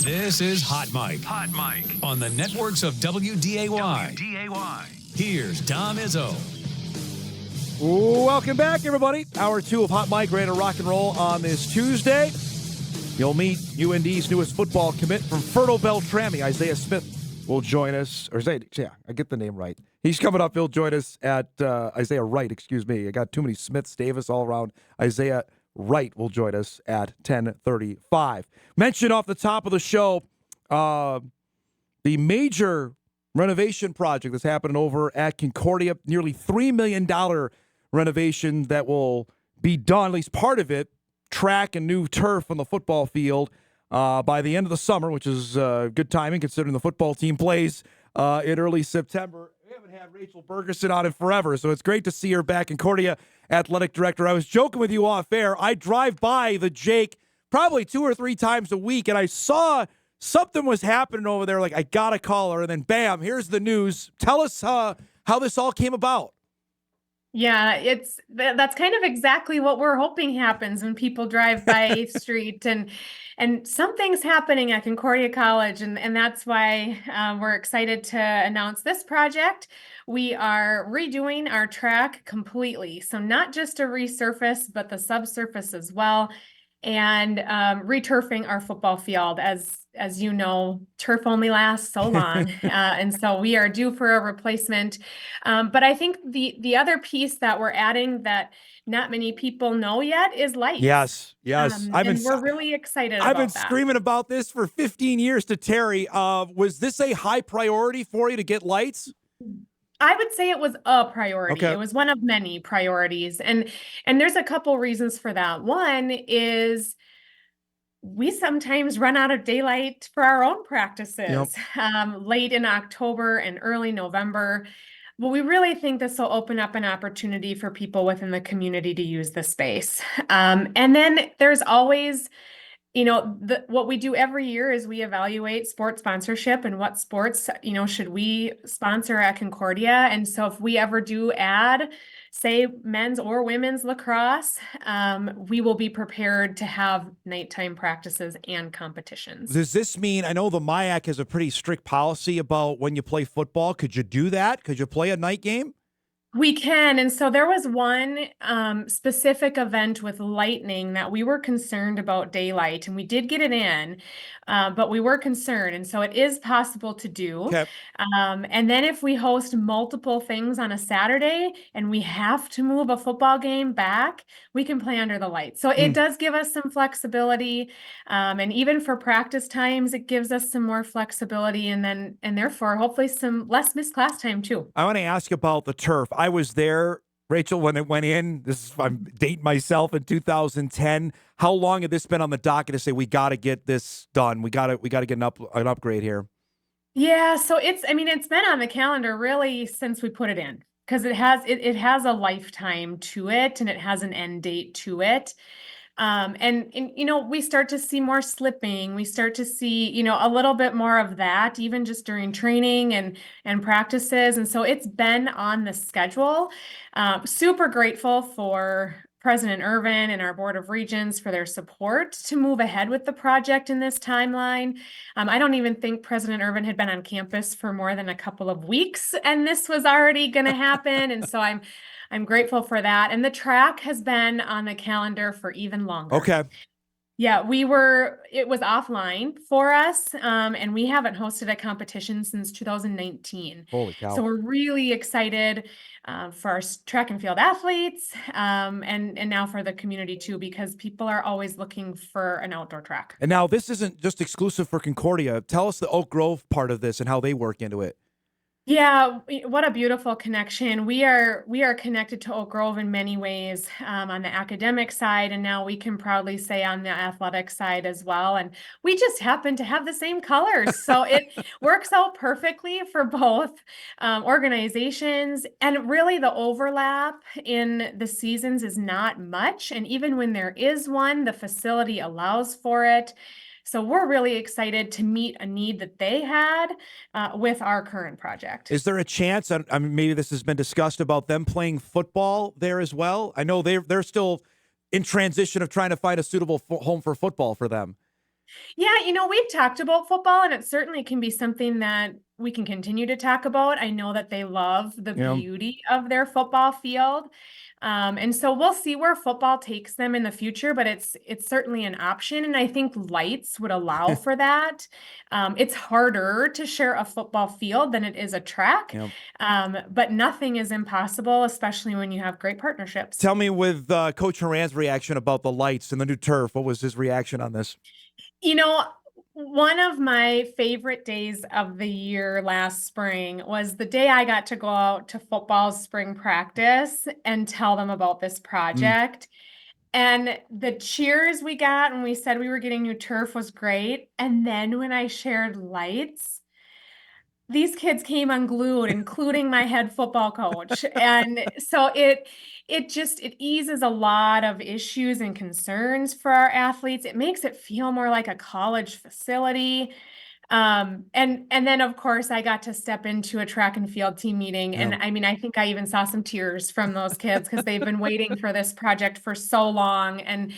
This is Hot Mike. Hot Mike. On the networks of WDAY. Here's Dom Izzo. Welcome back, everybody. Hour 2 of Hot Mike, ready to rock and roll on this Tuesday. You'll meet UND's newest football commit from Fertile Beltrami. Isaiah Smith will join us. Or Isaiah, yeah, I get the name right. He's coming up. He'll join us at Isaiah Wright, excuse me. I got too many Smiths, Davis all around. Isaiah Wright will join us at 10:35. Mentioned off the top of the show, the major renovation project that's happening over at Concordia, nearly $3 million renovation that will be done, at least part of it, track and new turf on the football field by the end of the summer, which is good timing considering the football team plays in early September. We haven't had Rachel Bergeson on it forever, so it's great to see her back. Concordia athletic director. I was joking with you off air. I drive by the Jake probably 2 or 3 times a week, and I saw something was happening over there. Like, I got to call her, and then bam, here's the news. Tell us how this all came about. Yeah, that's kind of exactly what we're hoping happens when people drive by 8th Street, and something's happening at Concordia College, and that's why we're excited to announce this project. We are redoing our track completely, so not just a resurface, but the subsurface as well, and returfing our football field. As you know, turf only lasts so long, and so we are due for a replacement. But I think the other piece that we're adding that not many people know yet is lights. Yes. We're really excited about that. I've been screaming about this for 15 years to Terry. Was this a high priority for you to get lights? I would say it was a priority. Okay. It was one of many priorities. And there's a couple reasons for that. One is we sometimes run out of daylight for our own practices late in October and early November. But we really think this will open up an opportunity for people within the community to use the space. And then there's always, what we do every year is we evaluate sports sponsorship and what sports, should we sponsor at Concordia. And so if we ever do add, say, men's or women's lacrosse, we will be prepared to have nighttime practices and competitions. Does this mean, I know the MIAC has a pretty strict policy about when you play football. Could you do that? Could you play a night game? We can. And so there was one specific event with lightning that we were concerned about daylight, and we did get it in, but we were concerned. And so it is possible to do. Okay. And then if we host multiple things on a Saturday and we have to move a football game back, we can play under the lights. So it does give us some flexibility. And even for practice times, it gives us some more flexibility, and therefore hopefully some less missed class time too. I want to ask about the turf. I was there, Rachel, when it went in. I'm dating myself, in 2010. How long had this been on the docket to say we got to get this done? We got to get an upgrade here. Yeah, so it's been on the calendar really since we put it in, because it has a lifetime to it, and it has an end date to it. And we start to see more slipping. We start to see, a little bit more of that, even just during training and practices. And so it's been on the schedule. Super grateful for President Irvin and our Board of Regents for their support to move ahead with the project in this timeline. I don't even think President Irvin had been on campus for more than a couple of weeks, and this was already going to happen. And so I'm grateful for that. And the track has been on the calendar for even longer. Okay. Yeah, it was offline for us, and we haven't hosted a competition since 2019. Holy cow. So we're really excited for our track and field athletes, and now for the community too, because people are always looking for an outdoor track. And now this isn't just exclusive for Concordia. Tell us the Oak Grove part of this and how they work into it. Yeah, what a beautiful connection. We are connected to Oak Grove in many ways, on the academic side, and now we can proudly say on the athletic side as well. And we just happen to have the same colors, so it works out perfectly for both organizations. And really, the overlap in the seasons is not much, and even when there is one, the facility allows for it. So we're really excited to meet a need that they had with our current project. Is there a chance, I mean, maybe this has been discussed, about them playing football there as well? I know they're still in transition of trying to find a suitable home for football for them. Yeah, we've talked about football, and it certainly can be something that we can continue to talk about. I know that they love the Yeah. beauty of their football field. And so we'll see where football takes them in the future, but it's certainly an option. And I think lights would allow for that. It's harder to share a football field than it is a track. Yeah. But nothing is impossible, especially when you have great partnerships. Tell me with Coach Horan's reaction about the lights and the new turf. What was his reaction on this? You know, one of my favorite days of the year last spring was the day I got to go out to football spring practice and tell them about this project. And the cheers we got when we said we were getting new turf was great. And then when I shared lights, these kids came unglued, including my head football coach. And so it eases a lot of issues and concerns for our athletes. It makes it feel more like a college facility. And then of course I got to step into a track and field team meeting. And Yeah. I mean, I think I even saw some tears from those kids because they've been waiting for this project for so long. And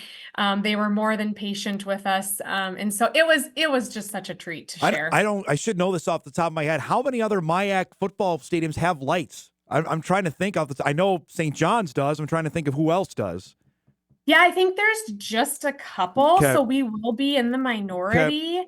they were more than patient with us. And so it was just such a treat to share. I should know this off the top of my head. How many other MIAC football stadiums have lights? I'm trying to think of I know St. John's does. I'm trying to think of who else does. Yeah, I think there's just a couple, Okay. so we will be in the minority.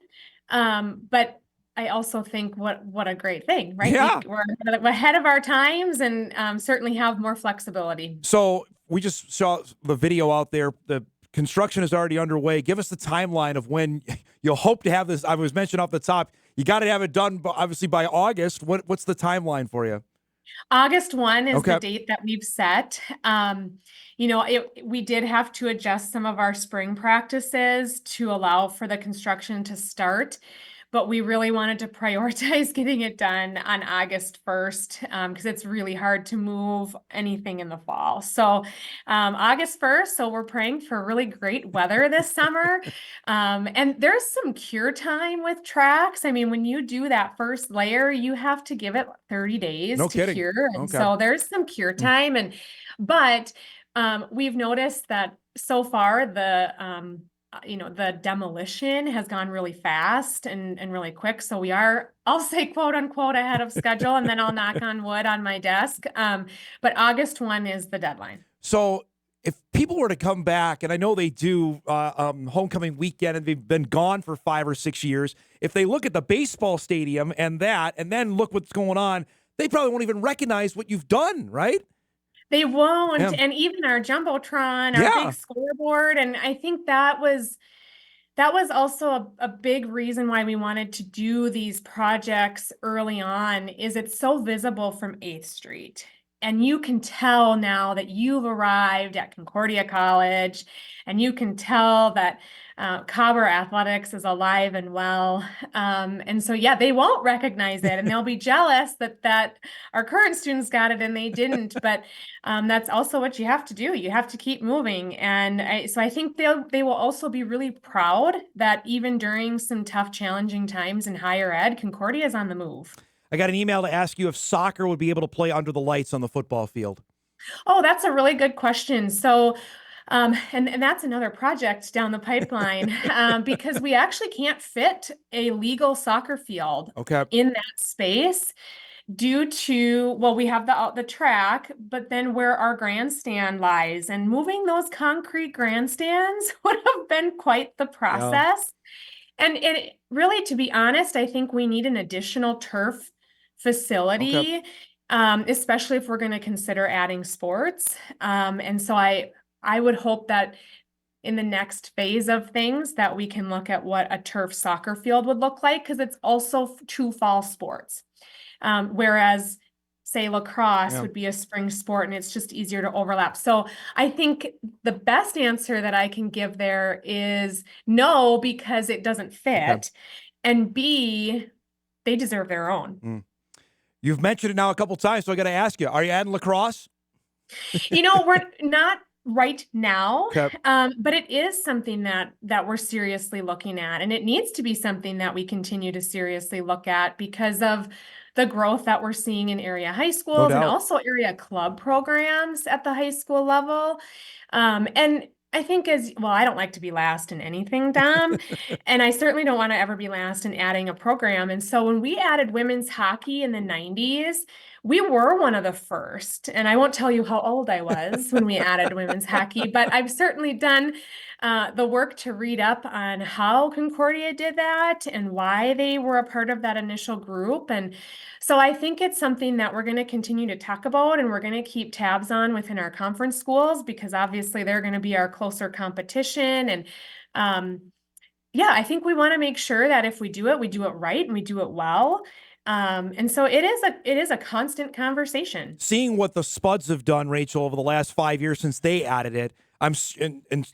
But I also think what a great thing, right? Yeah. We're ahead of our times and certainly have more flexibility. So we just saw the video out there. The construction is already underway. Give us the timeline of when you'll hope to have this. I was mentioned off the top. You got to have it done, obviously, by August. What's the timeline for you? August 1 is Okay. the date that we've set. We did have to adjust some of our spring practices to allow for the construction to start, but we really wanted to prioritize getting it done on August 1st because it's really hard to move anything in the fall. So August 1st, so we're praying for really great weather this summer. And there's some cure time with tracks. I mean, when you do that first layer, you have to give it 30 days No to kidding. cure. And Okay. so there's some cure time. But we've noticed that so far the demolition has gone really fast and really quick. So we are, I'll say, quote unquote, ahead of schedule, and then I'll knock on wood on my desk. But August 1 is the deadline. So if people were to come back, and I know they do homecoming weekend, and they've been gone for 5 or 6 years, if they look at the baseball stadium and then look what's going on, they probably won't even recognize what you've done, right? They won't. Yeah. And even our Jumbotron, Yeah. our big scoreboard. And I think that was also a big reason why we wanted to do these projects early on is it's so visible from 8th Street. And you can tell now that you've arrived at Concordia College, and you can tell that Cobber Athletics is alive and well. And so, yeah, they won't recognize it, and they'll be jealous that our current students got it and they didn't. But that's also what you have to do. You have to keep moving. And so I think they will also be really proud that even during some tough, challenging times in higher ed, Concordia is on the move. I got an email to ask you if soccer would be able to play under the lights on the football field. Oh, that's a really good question. So, and that's another project down the pipeline because we actually can't fit a legal soccer field in that space due to, well, we have the track, but then where our grandstand lies, and moving those concrete grandstands would have been quite the process. Yeah. And it really, to be honest, I think we need an additional turf facility, especially if we're going to consider adding sports. And so I would hope that in the next phase of things that we can look at what a turf soccer field would look like, because it's also 2 fall sports. Whereas say lacrosse would be a spring sport and it's just easier to overlap. So I think the best answer that I can give there is no, because it doesn't fit. And B, they deserve their own. You've mentioned it now a couple times, so I got to ask you, are you adding lacrosse? We're not right now, but it is something that we're seriously looking at, and it needs to be something that we continue to seriously look at because of the growth that we're seeing in area high schools and also area club programs at the high school level. And I think as well, I don't like to be last in anything, Dom, and I certainly don't want to ever be last in adding a program. And so when we added women's hockey in the 90s, we were one of the first. And I won't tell you how old I was when we added women's hockey, but I've certainly done the work to read up on how Concordia did that and why they were a part of that initial group. And so I think it's something that we're going to continue to talk about and we're going to keep tabs on within our conference schools because obviously they're going to be our closer competition. And yeah, I think we want to make sure that if we do it right and we do it well. And so it is a constant conversation. Seeing what the Spuds have done, Rachel, over the last 5 years since they added it, and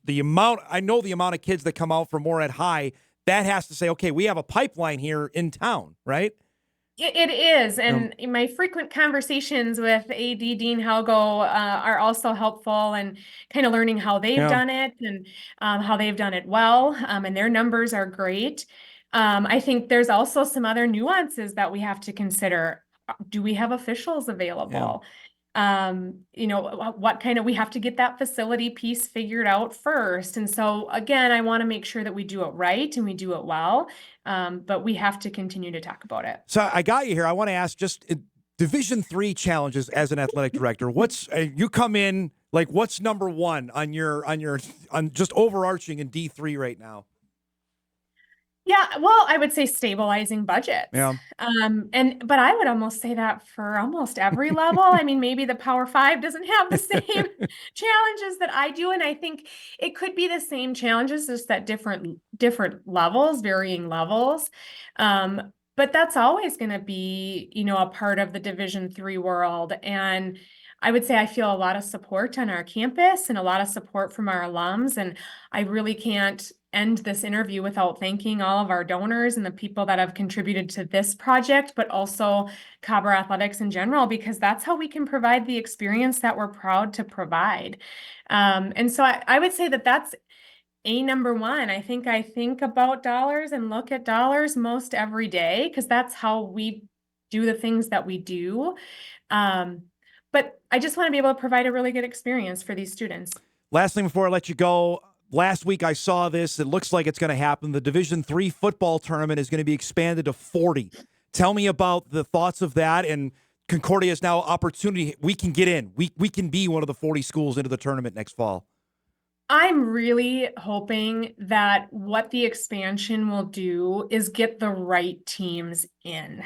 the amount I know the amount of kids that come out from Moorhead High, that has to say, okay, we have a pipeline here in town, right? It is, and my frequent conversations with AD Dean Halgo are also helpful and kind of learning how they've done it and how they've done it well, and their numbers are great. I think there's also some other nuances that we have to consider. Do we have officials available? What kind of, we have to get that facility piece figured out first. And so again, I want to make sure that we do it right and we do it well. But we have to continue to talk about it. So I got you here. I want to ask just Division III challenges as an athletic director. What's you come in like? What's number one on just overarching in D3 right now? Yeah, well, I would say stabilizing budgets. Yeah. But I would almost say that for almost every level. I mean, maybe the Power Five doesn't have the same challenges that I do, and I think it could be the same challenges, just at different levels, varying levels. But that's always going to be, a part of the Division III world. And I would say I feel a lot of support on our campus and a lot of support from our alums. And I really can't end this interview without thanking all of our donors and the people that have contributed to this project, but also Cobber Athletics in general, because that's how we can provide the experience that we're proud to provide. And so I would say that that's number one. I think about dollars and look at dollars most every day because that's how we do the things that we do. But I just want to be able to provide a really good experience for these students. Last thing before I let you go. Last week I saw this. It looks like it's going to happen. The Division III football tournament is going to be expanded to 40. Tell me about the thoughts of that. And Concordia is now opportunity. We can get in. We can be one of the 40 schools into the tournament next fall. I'm really hoping that what the expansion will do is get the right teams in.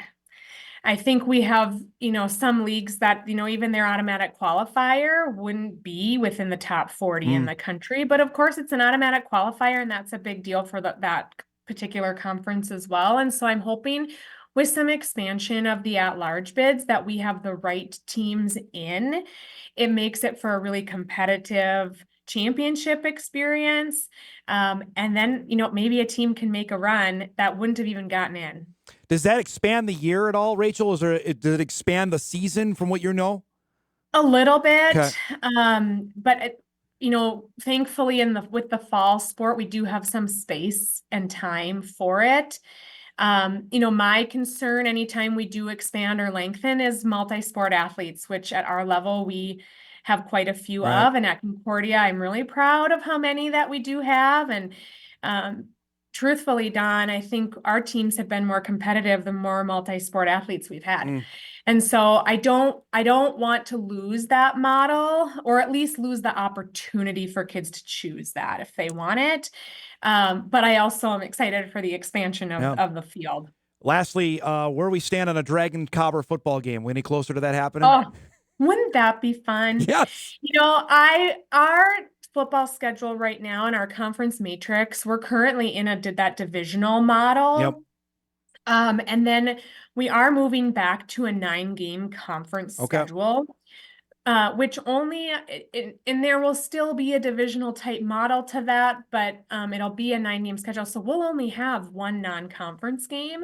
I think we have, some leagues that, even their automatic qualifier wouldn't be within the top 40 in the country. But of course, it's an automatic qualifier, and that's a big deal for that particular conference as well. And so I'm hoping with some expansion of the at-large bids that we have the right teams in. It makes it for a really competitive championship experience. And then, maybe a team can make a run that wouldn't have even gotten in. Does that expand the year at all, Rachel? Does it expand the season from what you know? A little bit. Okay. But thankfully with the fall sport, we do have some space and time for it. My concern anytime we do expand or lengthen is multi-sport athletes, which at our level we have quite a few of. And at Concordia, I'm really proud of how many that we do have. And truthfully, Don, I think our teams have been more competitive the more multi-sport athletes we've had. And so I don't want to lose that model, or at least lose the opportunity for kids to choose that if they want it. But I also am excited for the expansion of the field. Lastly, where we stand on a Dragon Cobber football game. We any closer to that happening? Oh, wouldn't that be fun? Yes. Our football schedule right now in our conference matrix, we're currently in that divisional model. Yep. And then we are moving back to a 9-game conference schedule, which only, and there will still be a divisional type model to that, but it'll be a 9-game schedule. So we'll only have one non-conference game.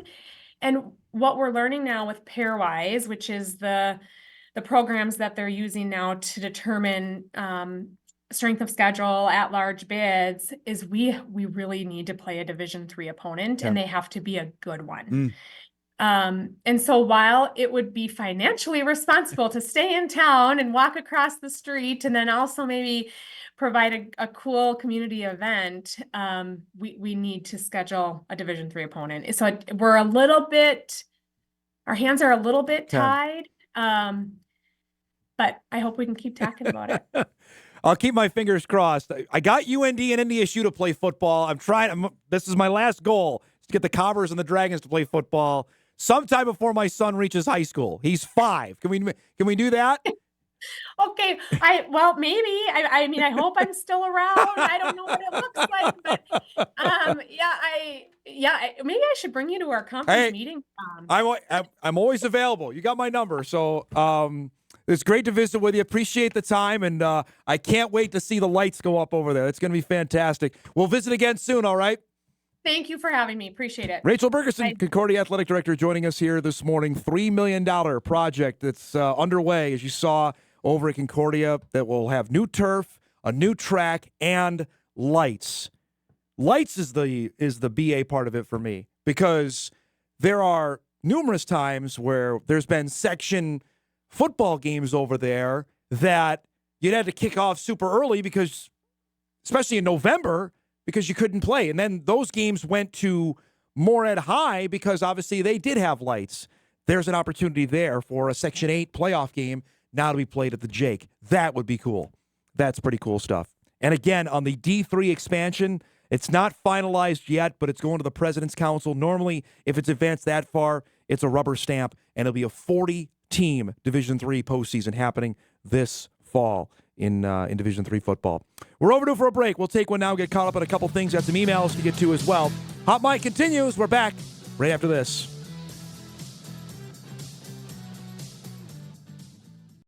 And what we're learning now with Pairwise, which is the programs that they're using now to determine strength of schedule at large bids, is we really need to play a Division III opponent, and they have to be a good one. And so while it would be financially responsible to stay in town and walk across the street and then also maybe provide a cool community event, we need to schedule a Division III opponent. So we're a little bit, our hands are a little bit tied. But I hope we can keep talking about it. I'll keep my fingers crossed. I got UND and NDSU to play football. This is my last goal, is to get the Cobbers and the Dragons to play football sometime before my son reaches high school. He's 5. Can we do that? Okay. Maybe. I mean, I hope I'm still around. I don't know what it looks like, but maybe I should bring you to our conference meeting. I'm always available. You got my number, so it's great to visit with you. Appreciate the time, and I can't wait to see the lights go up over there. It's going to be fantastic. We'll visit again soon, all right? Thank you for having me. Appreciate it. Rachel Bergeson, Concordia Athletic Director, joining us here this morning. $3 million project that's underway, as you saw over at Concordia, that will have new turf, a new track, and lights. Lights is the BA part of it for me, because there are numerous times where there's been section football games over there that you'd had to kick off super early because, especially in November, because you couldn't play. And then those games went to Moorhead High because obviously they did have lights. There's an opportunity there for a Section 8 playoff game now to be played at the Jake. That would be cool. That's pretty cool stuff. And again, on the D3 expansion, it's not finalized yet, but it's going to the President's Council. Normally, if it's advanced that far, it's a rubber stamp, and it'll be a 40-team Division III postseason happening this fall in Division III football. We're overdue for a break. We'll take one now, get caught up on a couple things. Got some emails to get to as well. Hot Mic continues. We're back right after this.